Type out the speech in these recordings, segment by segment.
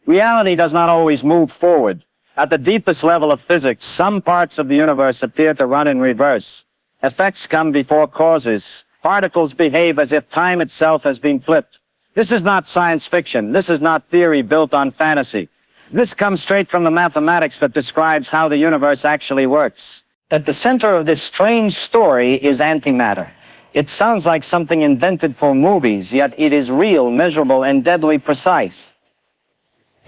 Reality does not always move forward. At the deepest level of physics, some parts of the universe appear to run in reverse. Effects come before causes. Particles behave as if time itself has been flipped. This is not science fiction. This is not theory built on fantasy. This comes straight from the mathematics that describes how the universe actually works. At the center of this strange story is antimatter. It sounds like something invented for movies, yet it is real, measurable, and deadly precise.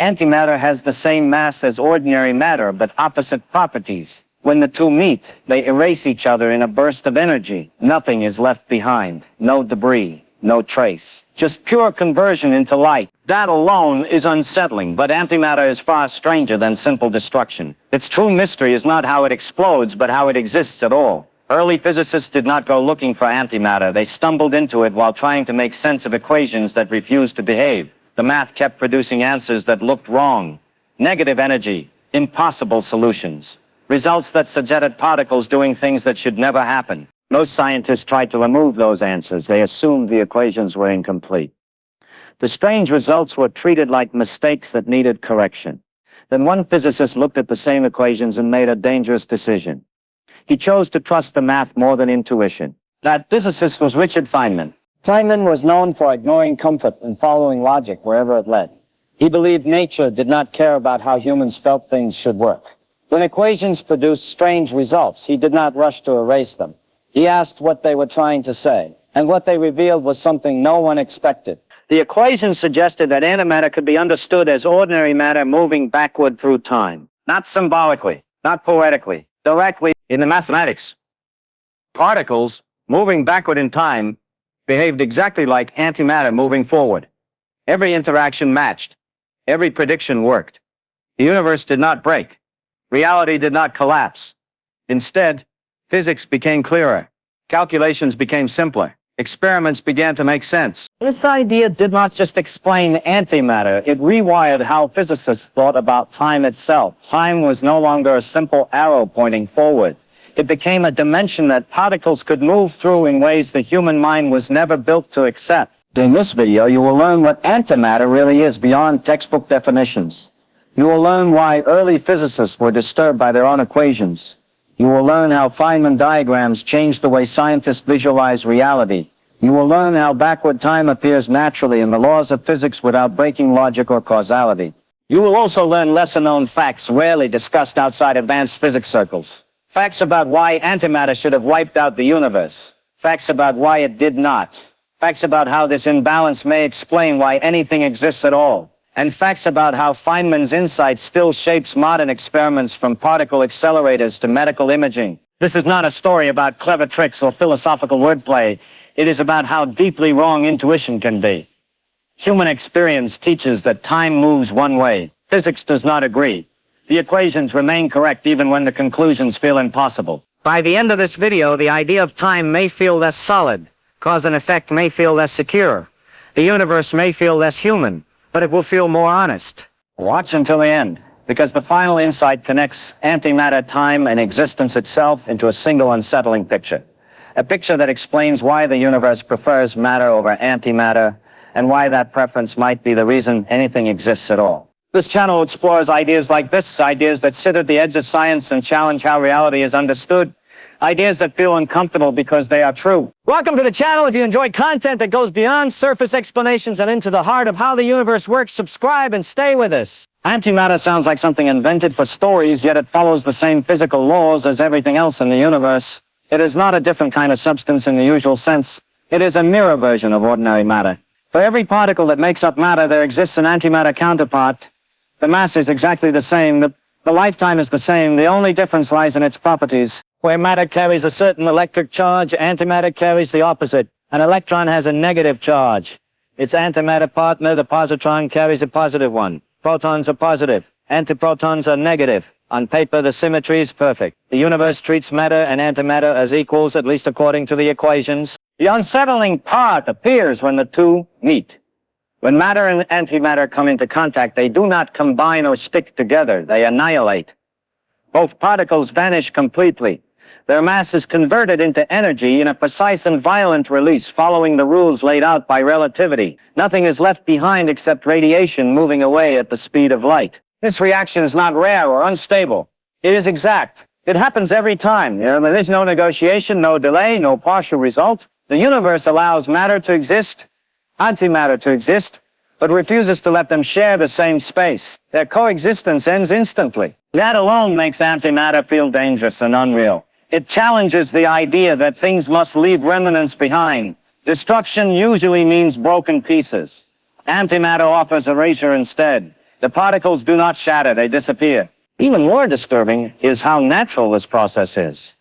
Antimatter has the same mass as ordinary matter, but opposite properties. When the two meet, they erase each other in a burst of energy. Nothing is left behind. No debris, no trace. Just pure conversion into light. That alone is unsettling, but antimatter is far stranger than simple destruction. Its true mystery is not how it explodes, but how it exists at all. Early physicists did not go looking for antimatter. They stumbled into it while trying to make sense of equations that refused to behave. The math kept producing answers that looked wrong. Negative energy, impossible solutions. Results that suggested particles doing things that should never happen. Most scientists tried to remove those answers. They assumed the equations were incomplete. The strange results were treated like mistakes that needed correction. Then one physicist looked at the same equations and made a dangerous decision. He chose to trust the math more than intuition. That physicist was Richard Feynman. Feynman was known for ignoring comfort and following logic wherever it led. He believed nature did not care about how humans felt things should work. When equations produced strange results, he did not rush to erase them. He asked what they were trying to say, and what they revealed was something no one expected. The equations suggested that antimatter could be understood as ordinary matter moving backward through time. Not symbolically, not poetically, directly in the mathematics. Particles moving backward in time behaved exactly like antimatter moving forward. Every interaction matched. Every prediction worked. The universe did not break. Reality did not collapse. Instead, physics became clearer. Calculations became simpler. Experiments began to make sense. This idea did not just explain antimatter. It rewired how physicists thought about time itself. Time was no longer a simple arrow pointing forward. It became a dimension that particles could move through in ways the human mind was never built to accept. In this video, you will learn what antimatter really is beyond textbook definitions. You will learn why early physicists were disturbed by their own equations. You will learn how Feynman diagrams changed the way scientists visualize reality. You will learn how backward time appears naturally in the laws of physics without breaking logic or causality. You will also learn lesser-known facts rarely discussed outside advanced physics circles. Facts about why antimatter should have wiped out the universe. Facts about why it did not. Facts about how this imbalance may explain why anything exists at all. And facts about how Feynman's insight still shapes modern experiments from particle accelerators to medical imaging. This is not a story about clever tricks or philosophical wordplay. It is about how deeply wrong intuition can be. Human experience teaches that time moves one way. Physics does not agree. The equations remain correct even when the conclusions feel impossible. By the end of this video, the idea of time may feel less solid. Cause and effect may feel less secure. The universe may feel less human, but it will feel more honest. Watch until the end, because the final insight connects antimatter, time, and existence itself into a single unsettling picture. A picture that explains why the universe prefers matter over antimatter, and why that preference might be the reason anything exists at all. This channel explores ideas like this, ideas that sit at the edge of science and challenge how reality is understood. Ideas that feel uncomfortable because they are true. Welcome to the channel. If you enjoy content that goes beyond surface explanations and into the heart of how the universe works, subscribe and stay with us. Antimatter sounds like something invented for stories, yet it follows the same physical laws as everything else in the universe. It is not a different kind of substance in the usual sense. It is a mirror version of ordinary matter. For every particle that makes up matter, there exists an antimatter counterpart. The mass is exactly the same. The lifetime is the same. The only difference lies in its properties. Where matter carries a certain electric charge, antimatter carries the opposite. An electron has a negative charge. Its antimatter partner, the positron, carries a positive one. Protons are positive. Antiprotons are negative. On paper, the symmetry is perfect. The universe treats matter and antimatter as equals, at least according to the equations. The unsettling part appears when the two meet. When matter and antimatter come into contact, they do not combine or stick together. They annihilate. Both particles vanish completely. Their mass is converted into energy in a precise and violent release following the rules laid out by relativity. Nothing is left behind except radiation moving away at the speed of light. This reaction is not rare or unstable. It is exact. It happens every time. There's no negotiation, no delay, no partial result. The universe allows matter to exist, antimatter to exist, but refuses to let them share the same space. Their coexistence ends instantly. That alone makes antimatter feel dangerous and unreal. It challenges the idea that things must leave remnants behind. Destruction usually means broken pieces. Antimatter offers erasure instead. The particles do not shatter, they disappear. Even more disturbing is how natural this process is.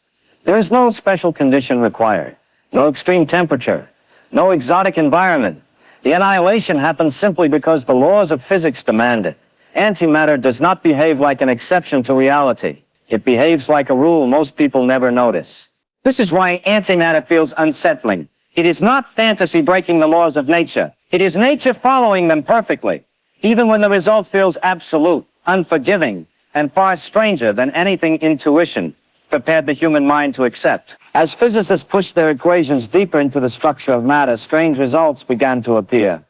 There is no special condition required, no extreme temperature, no exotic environment. The annihilation happens simply because the laws of physics demand it. Antimatter does not behave like an exception to reality. It behaves like a rule most people never notice. This is why antimatter feels unsettling. It is not fantasy breaking the laws of nature. It is nature following them perfectly, even when the result feels absolute, unforgiving, and far stranger than anything intuition prepared the human mind to accept. As physicists pushed their equations deeper into the structure of matter, strange results began to appear.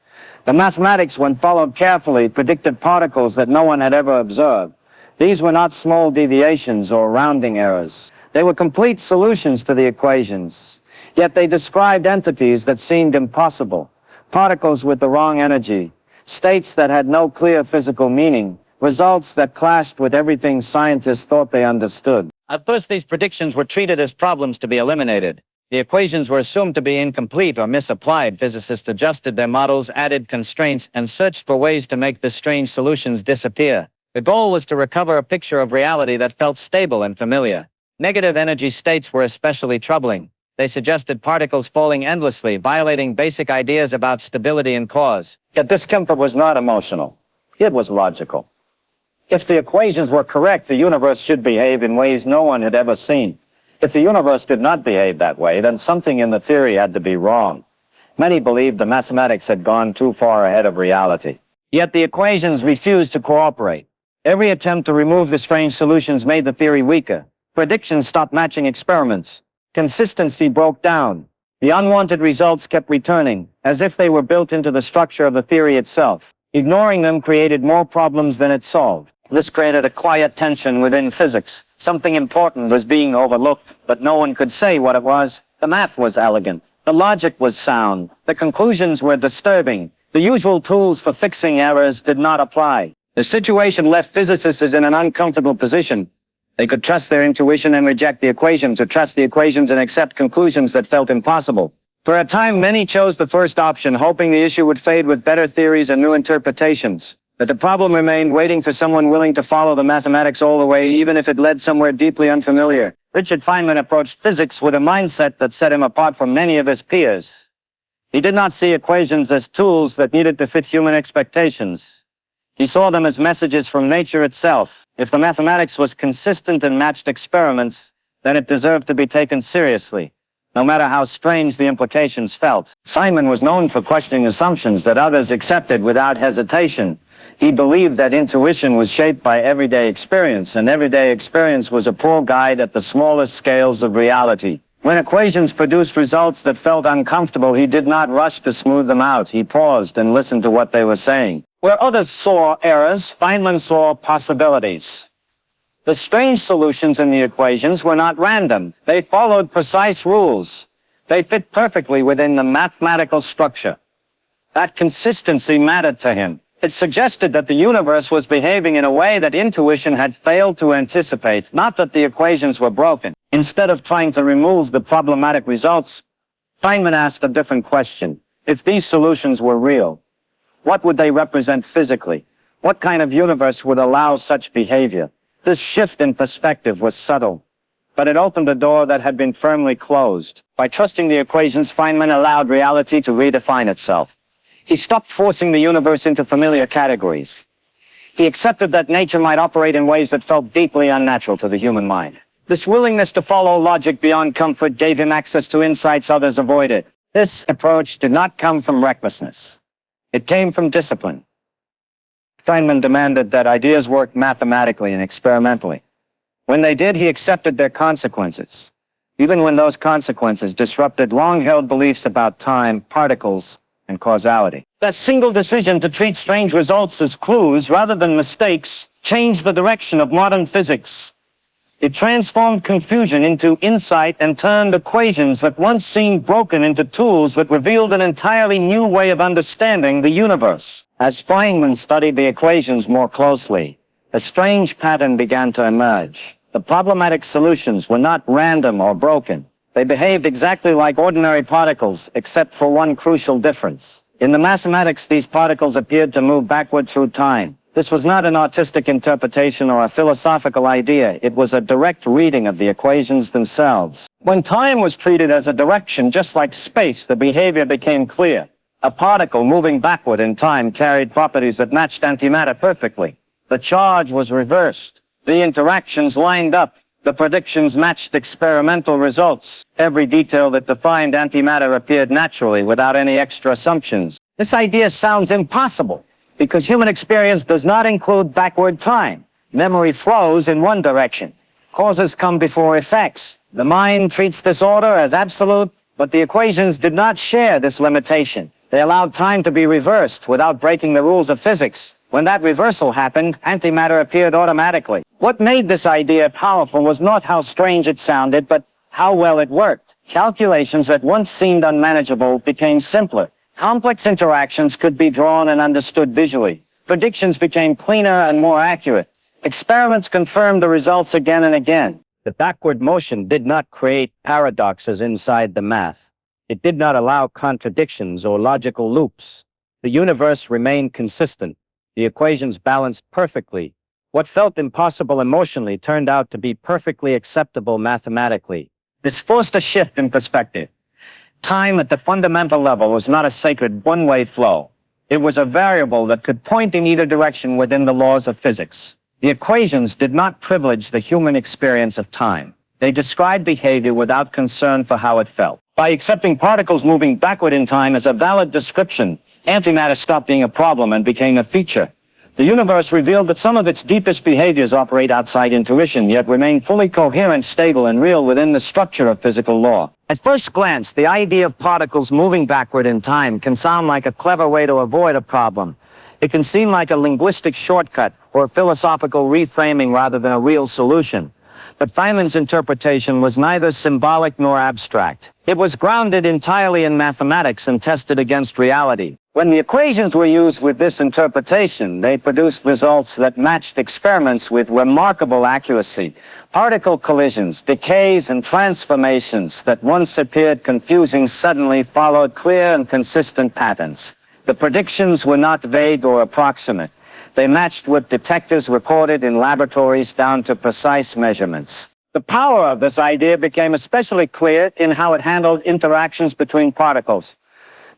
The mathematics, when followed carefully, predicted particles that no one had ever observed. These were not small deviations or rounding errors. They were complete solutions to the equations. Yet they described entities that seemed impossible, particles with the wrong energy, states that had no clear physical meaning, results that clashed with everything scientists thought they understood. At first, these predictions were treated as problems to be eliminated. The equations were assumed to be incomplete or misapplied. Physicists adjusted their models, added constraints, and searched for ways to make the strange solutions disappear. The goal was to recover a picture of reality that felt stable and familiar. Negative energy states were especially troubling. They suggested particles falling endlessly, violating basic ideas about stability and cause. Yet discomfort was not emotional. It was logical. If the equations were correct, the universe should behave in ways no one had ever seen. If the universe did not behave that way, then something in the theory had to be wrong. Many believed the mathematics had gone too far ahead of reality. Yet the equations refused to cooperate. Every attempt to remove the strange solutions made the theory weaker. Predictions stopped matching experiments. Consistency broke down. The unwanted results kept returning, as if they were built into the structure of the theory itself. Ignoring them created more problems than it solved. This created a quiet tension within physics. Something important was being overlooked, but no one could say what it was. The math was elegant. The logic was sound. The conclusions were disturbing. The usual tools for fixing errors did not apply. The situation left physicists in an uncomfortable position. They could trust their intuition and reject the equations, or trust the equations and accept conclusions that felt impossible. For a time, many chose the first option, hoping the issue would fade with better theories and new interpretations. But the problem remained, waiting for someone willing to follow the mathematics all the way, even if it led somewhere deeply unfamiliar. Richard Feynman approached physics with a mindset that set him apart from many of his peers. He did not see equations as tools that needed to fit human expectations. He saw them as messages from nature itself. If the mathematics was consistent and matched experiments, then it deserved to be taken seriously, no matter how strange the implications felt. Feynman was known for questioning assumptions that others accepted without hesitation. He believed that intuition was shaped by everyday experience, and everyday experience was a poor guide at the smallest scales of reality. When equations produced results that felt uncomfortable, he did not rush to smooth them out. He paused and listened to what they were saying. Where others saw errors, Feynman saw possibilities. The strange solutions in the equations were not random. They followed precise rules. They fit perfectly within the mathematical structure. That consistency mattered to him. It suggested that the universe was behaving in a way that intuition had failed to anticipate, not that the equations were broken. Instead of trying to remove the problematic results, Feynman asked a different question. If these solutions were real, what would they represent physically? What kind of universe would allow such behavior? This shift in perspective was subtle, but it opened a door that had been firmly closed. By trusting the equations, Feynman allowed reality to redefine itself. He stopped forcing the universe into familiar categories. He accepted that nature might operate in ways that felt deeply unnatural to the human mind. This willingness to follow logic beyond comfort gave him access to insights others avoided. This approach did not come from recklessness. It came from discipline. Feynman demanded that ideas work mathematically and experimentally. When they did, he accepted their consequences, even when those consequences disrupted long-held beliefs about time, particles, and causality. That single decision to treat strange results as clues rather than mistakes changed the direction of modern physics. It transformed confusion into insight and turned equations that once seemed broken into tools that revealed an entirely new way of understanding the universe. As Feynman studied the equations more closely, a strange pattern began to emerge. The problematic solutions were not random or broken. They behaved exactly like ordinary particles, except for one crucial difference. In the mathematics, these particles appeared to move backward through time. This was not an artistic interpretation or a philosophical idea. It was a direct reading of the equations themselves. When time was treated as a direction, just like space, the behavior became clear. A particle moving backward in time carried properties that matched antimatter perfectly. The charge was reversed. The interactions lined up. The predictions matched experimental results. Every detail that defined antimatter appeared naturally without any extra assumptions. This idea sounds impossible, because human experience does not include backward time. Memory flows in one direction. Causes come before effects. The mind treats this order as absolute, but the equations did not share this limitation. They allowed time to be reversed without breaking the rules of physics. When that reversal happened, antimatter appeared automatically. What made this idea powerful was not how strange it sounded, but how well it worked. Calculations that once seemed unmanageable became simpler. Complex interactions could be drawn and understood visually. Predictions became cleaner and more accurate. Experiments confirmed the results again and again. The backward motion did not create paradoxes inside the math. It did not allow contradictions or logical loops. The universe remained consistent. The equations balanced perfectly. What felt impossible emotionally turned out to be perfectly acceptable mathematically. This forced a shift in perspective. Time at the fundamental level was not a sacred one-way flow. It was a variable that could point in either direction within the laws of physics. The equations did not privilege the human experience of time. They described behavior without concern for how it felt. By accepting particles moving backward in time as a valid description, antimatter stopped being a problem and became a feature. The universe revealed that some of its deepest behaviors operate outside intuition, yet remain fully coherent, stable, and real within the structure of physical law. At first glance, the idea of particles moving backward in time can sound like a clever way to avoid a problem. It can seem like a linguistic shortcut or a philosophical reframing rather than a real solution. But Feynman's interpretation was neither symbolic nor abstract. It was grounded entirely in mathematics and tested against reality. When the equations were used with this interpretation, they produced results that matched experiments with remarkable accuracy. Particle collisions, decays, and transformations that once appeared confusing suddenly followed clear and consistent patterns. The predictions were not vague or approximate. They matched what detectives recorded in laboratories down to precise measurements. The power of this idea became especially clear in how it handled interactions between particles.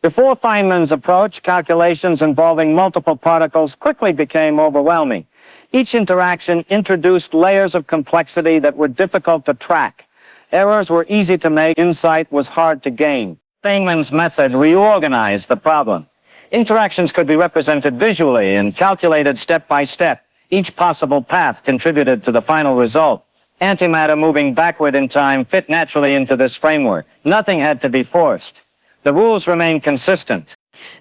Before Feynman's approach, calculations involving multiple particles quickly became overwhelming. Each interaction introduced layers of complexity that were difficult to track. Errors were easy to make, insight was hard to gain. Feynman's method reorganized the problem. Interactions could be represented visually and calculated step by step. Each possible path contributed to the final result. Antimatter moving backward in time fit naturally into this framework. Nothing had to be forced. The rules remained consistent.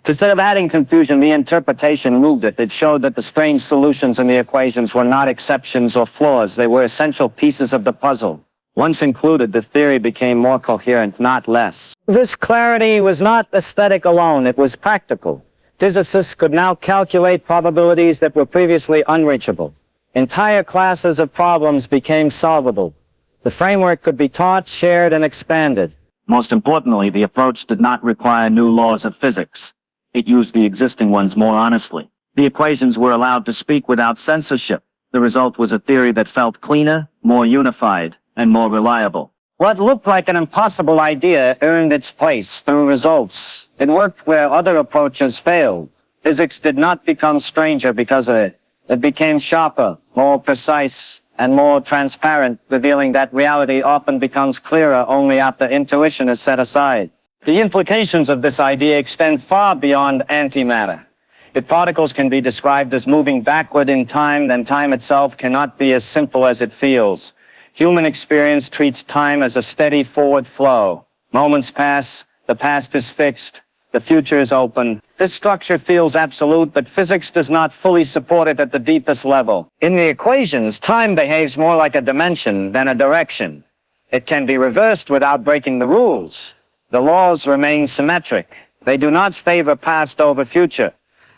Instead of adding confusion, the interpretation moved it. It showed that the strange solutions in the equations were not exceptions or flaws. They were essential pieces of the puzzle. Once included, the theory became more coherent, not less. This clarity was not aesthetic alone. It was practical. Physicists could now calculate probabilities that were previously unreachable. Entire classes of problems became solvable. The framework could be taught, shared, and expanded. Most importantly, the approach did not require new laws of physics. It used the existing ones more honestly. The equations were allowed to speak without censorship. The result was a theory that felt cleaner, more unified, and more reliable. What looked like an impossible idea earned its place through results. It worked where other approaches failed. Physics did not become stranger because of it. It became sharper, more precise, and more transparent, revealing that reality often becomes clearer only after intuition is set aside. The implications of this idea extend far beyond antimatter. If particles can be described as moving backward in time, then time itself cannot be as simple as it feels. Human experience treats time as a steady forward flow. Moments pass, the past is fixed, the future is open. This structure feels absolute, but physics does not fully support it at the deepest level. In the equations, time behaves more like a dimension than a direction. It can be reversed without breaking the rules. The laws remain symmetric. They do not favor past over future.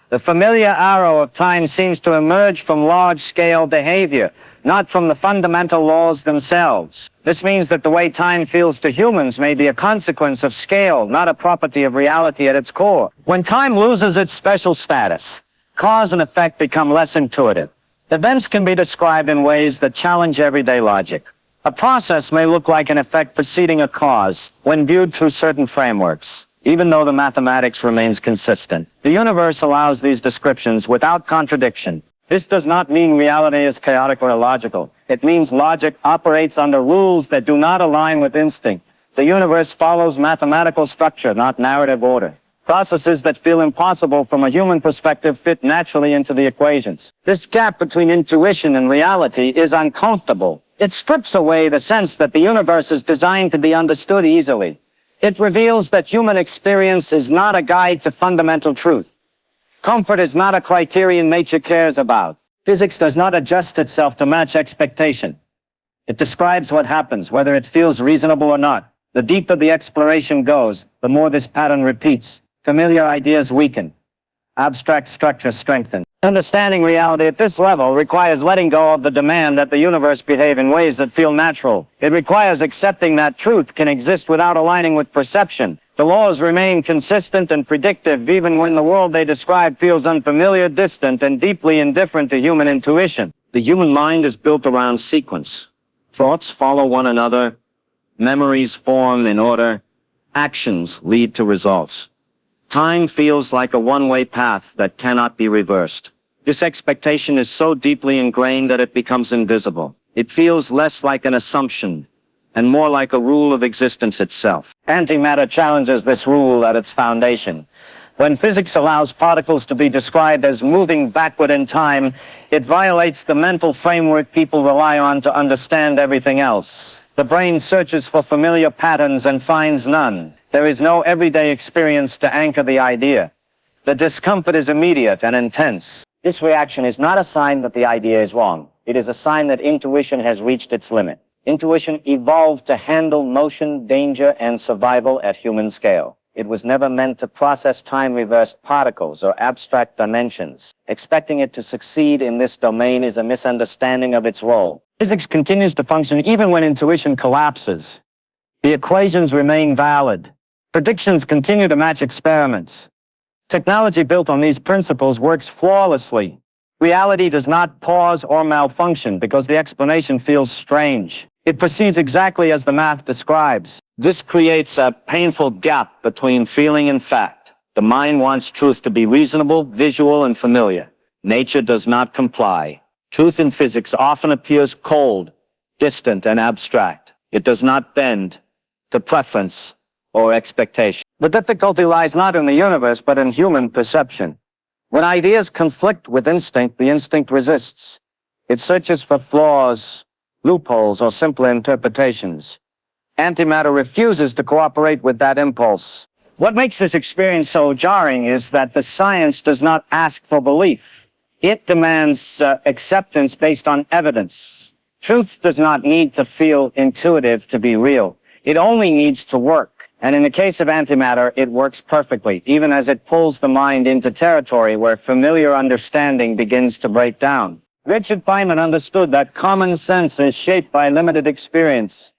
The familiar arrow of time seems to emerge from large-scale behavior, not from the fundamental laws themselves. This means that the way time feels to humans may be a consequence of scale, not a property of reality at its core. When time loses its special status, cause and effect become less intuitive. Events can be described in ways that challenge everyday logic. A process may look like an effect preceding a cause when viewed through certain frameworks, even though the mathematics remains consistent. The universe allows these descriptions without contradiction. This does not mean reality is chaotic or illogical. It means logic operates under rules that do not align with instinct. The universe follows mathematical structure, not narrative order. Processes that feel impossible from a human perspective fit naturally into the equations. This gap between intuition and reality is uncomfortable. It strips away the sense that the universe is designed to be understood easily. It reveals that human experience is not a guide to fundamental truth. Comfort is not a criterion nature cares about. Physics does not adjust itself to match expectation. It describes what happens, whether it feels reasonable or not. The deeper the exploration goes, the more this pattern repeats. Familiar ideas weaken. Abstract structures strengthen. Understanding reality at this level requires letting go of the demand that the universe behave in ways that feel natural. It requires accepting that truth can exist without aligning with perception. The laws remain consistent and predictive even when the world they describe feels unfamiliar, distant, and deeply indifferent to human intuition. The human mind is built around sequence. Thoughts follow one another. Memories form in order. Actions lead to results. Time feels like a one-way path that cannot be reversed. This expectation is so deeply ingrained that it becomes invisible. It feels less like an assumption and more like a rule of existence itself. Antimatter challenges this rule at its foundation. When physics allows particles to be described as moving backward in time, it violates the mental framework people rely on to understand everything else. The brain searches for familiar patterns and finds none. There is no everyday experience to anchor the idea. The discomfort is immediate and intense. This reaction is not a sign that the idea is wrong. It is a sign that intuition has reached its limit. Intuition evolved to handle motion, danger, and survival at human scale. It was never meant to process time-reversed particles or abstract dimensions. Expecting it to succeed in this domain is a misunderstanding of its role. Physics continues to function even when intuition collapses. The equations remain valid. Predictions continue to match experiments. Technology built on these principles works flawlessly. Reality does not pause or malfunction because the explanation feels strange. It proceeds exactly as the math describes. This creates a painful gap between feeling and fact. The mind wants truth to be reasonable, visual, and familiar. Nature does not comply. Truth in physics often appears cold, distant, and abstract. It does not bend to preference or expectation. The difficulty lies not in the universe, but in human perception. When ideas conflict with instinct, the instinct resists. It searches for flaws, loopholes, or simpler interpretations. Antimatter refuses to cooperate with that impulse. What makes this experience so jarring is that the science does not ask for belief. It demands acceptance based on evidence. Truth does not need to feel intuitive to be real. It only needs to work. And in the case of antimatter, it works perfectly, even as it pulls the mind into territory where familiar understanding begins to break down. Richard Feynman understood that common sense is shaped by limited experience.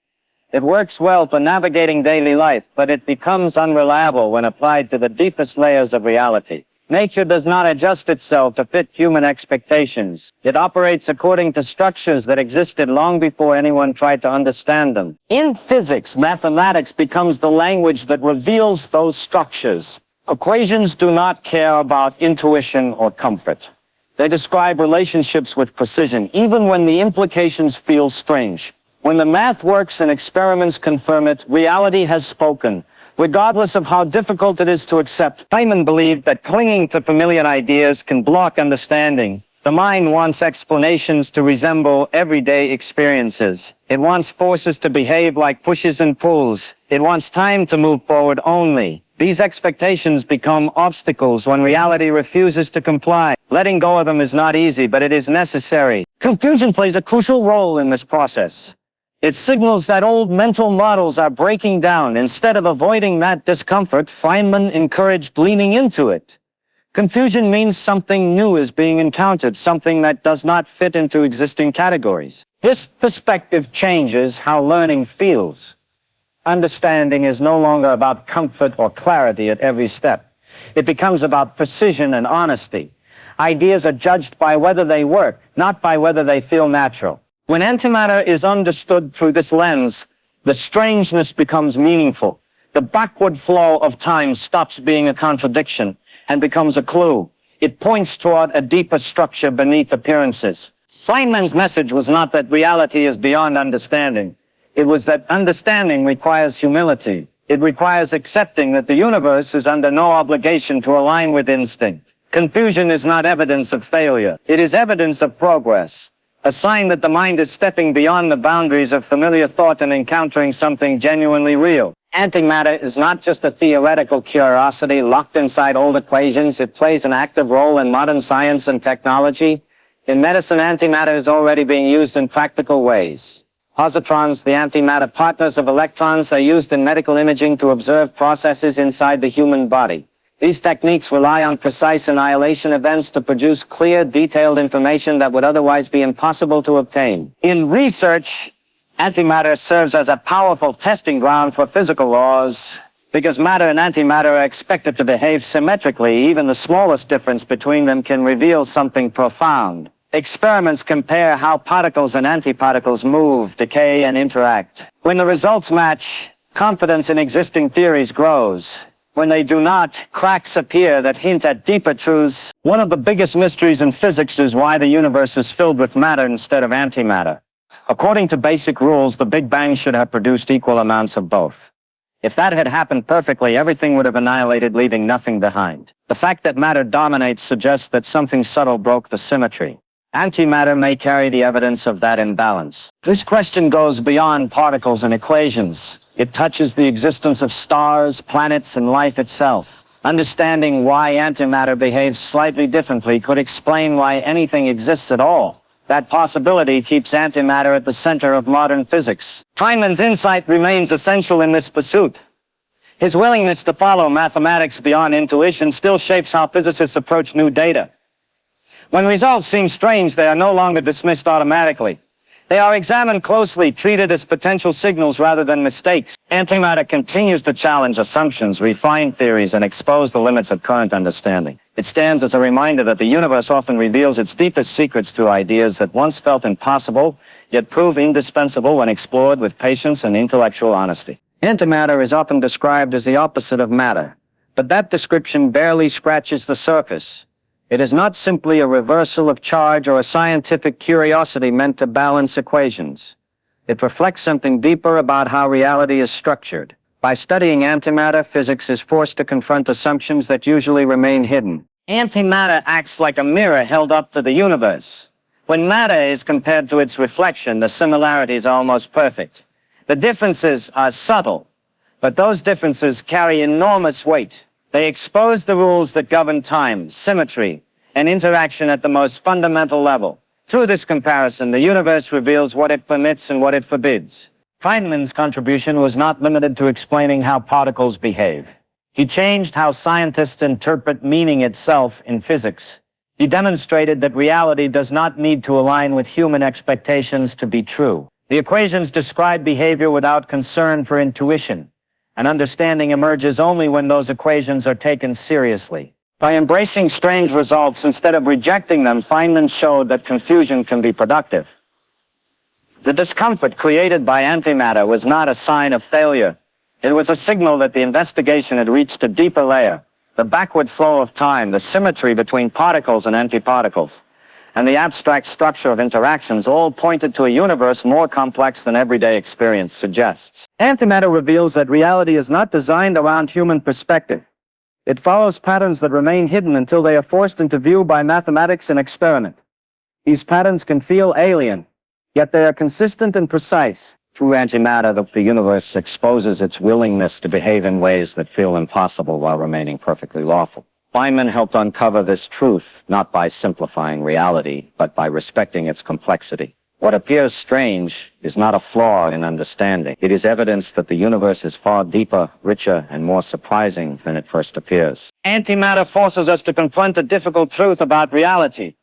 It works well for navigating daily life, but it becomes unreliable when applied to the deepest layers of reality. Nature does not adjust itself to fit human expectations. It operates according to structures that existed long before anyone tried to understand them. In physics, mathematics becomes the language that reveals those structures. Equations do not care about intuition or comfort. They describe relationships with precision, even when the implications feel strange. When the math works and experiments confirm it, reality has spoken. Regardless of how difficult it is to accept, Feynman believed that clinging to familiar ideas can block understanding. The mind wants explanations to resemble everyday experiences. It wants forces to behave like pushes and pulls. It wants time to move forward only. These expectations become obstacles when reality refuses to comply. Letting go of them is not easy, but it is necessary. Confusion plays a crucial role in this process. It signals that old mental models are breaking down. Instead of avoiding that discomfort, Feynman encouraged leaning into it. Confusion means something new is being encountered, something that does not fit into existing categories. This perspective changes how learning feels. Understanding is no longer about comfort or clarity at every step. It becomes about precision and honesty. Ideas are judged by whether they work, not by whether they feel natural. When antimatter is understood through this lens, the strangeness becomes meaningful. The backward flow of time stops being a contradiction and becomes a clue. It points toward a deeper structure beneath appearances. Feynman's message was not that reality is beyond understanding. It was that understanding requires humility. It requires accepting that the universe is under no obligation to align with instinct. Confusion is not evidence of failure. It is evidence of progress, a sign that the mind is stepping beyond the boundaries of familiar thought and encountering something genuinely real. Antimatter is not just a theoretical curiosity locked inside old equations. It plays an active role in modern science and technology. In medicine, antimatter is already being used in practical ways. Positrons, the antimatter partners of electrons, are used in medical imaging to observe processes inside the human body. These techniques rely on precise annihilation events to produce clear, detailed information that would otherwise be impossible to obtain. In research, antimatter serves as a powerful testing ground for physical laws. Because matter and antimatter are expected to behave symmetrically, even the smallest difference between them can reveal something profound. Experiments compare how particles and antiparticles move, decay, and interact. When the results match, confidence in existing theories grows. When they do not, cracks appear that hint at deeper truths. One of the biggest mysteries in physics is why the universe is filled with matter instead of antimatter. According to basic rules, the Big Bang should have produced equal amounts of both. If that had happened perfectly, everything would have annihilated, leaving nothing behind. The fact that matter dominates suggests that something subtle broke the symmetry. Antimatter may carry the evidence of that imbalance. This question goes beyond particles and equations. It touches the existence of stars, planets, and life itself. Understanding why antimatter behaves slightly differently could explain why anything exists at all. That possibility keeps antimatter at the center of modern physics. Feynman's insight remains essential in this pursuit. His willingness to follow mathematics beyond intuition still shapes how physicists approach new data. When results seem strange, they are no longer dismissed automatically. They are examined closely, treated as potential signals rather than mistakes. Antimatter continues to challenge assumptions, refine theories, and expose the limits of current understanding. It stands as a reminder that the universe often reveals its deepest secrets through ideas that once felt impossible, yet prove indispensable when explored with patience and intellectual honesty. Antimatter is often described as the opposite of matter, but that description barely scratches the surface. It is not simply a reversal of charge or a scientific curiosity meant to balance equations. It reflects something deeper about how reality is structured. By studying antimatter, physics is forced to confront assumptions that usually remain hidden. Antimatter acts like a mirror held up to the universe. When matter is compared to its reflection, the similarities are almost perfect. The differences are subtle, but those differences carry enormous weight. They expose the rules that govern time, symmetry, and interaction at the most fundamental level. Through this comparison, the universe reveals what it permits and what it forbids. Feynman's contribution was not limited to explaining how particles behave. He changed how scientists interpret meaning itself in physics. He demonstrated that reality does not need to align with human expectations to be true. The equations describe behavior without concern for intuition. And understanding emerges only when those equations are taken seriously. By embracing strange results instead of rejecting them, Feynman showed that confusion can be productive. The discomfort created by antimatter was not a sign of failure. It was a signal that the investigation had reached a deeper layer. The backward flow of time, the symmetry between particles and antiparticles, and the abstract structure of interactions all pointed to a universe more complex than everyday experience suggests. Antimatter reveals that reality is not designed around human perspective. It follows patterns that remain hidden until they are forced into view by mathematics and experiment. These patterns can feel alien, yet they are consistent and precise. Through antimatter, the universe exposes its willingness to behave in ways that feel impossible while remaining perfectly lawful. Feynman helped uncover this truth, not by simplifying reality, but by respecting its complexity. What appears strange is not a flaw in understanding. It is evidence that the universe is far deeper, richer, and more surprising than it first appears. Antimatter forces us to confront a difficult truth about reality.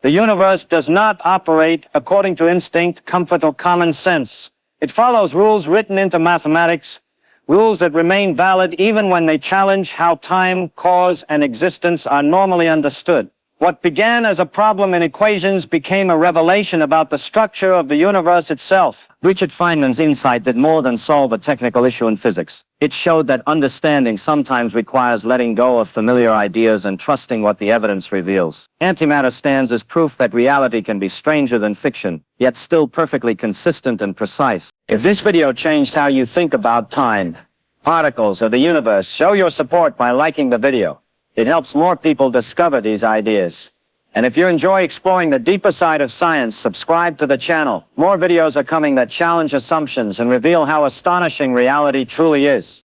The universe does not operate according to instinct, comfort, or common sense. It follows rules written into mathematics, rules that remain valid even when they challenge how time, cause, and existence are normally understood. What began as a problem in equations became a revelation about the structure of the universe itself. Richard Feynman's insight did more than solve a technical issue in physics. It showed that understanding sometimes requires letting go of familiar ideas and trusting what the evidence reveals. Antimatter stands as proof that reality can be stranger than fiction, yet still perfectly consistent and precise. If this video changed how you think about time, particles, or the universe, show your support by liking the video. It helps more people discover these ideas. And if you enjoy exploring the deeper side of science, subscribe to the channel. More videos are coming that challenge assumptions and reveal how astonishing reality truly is.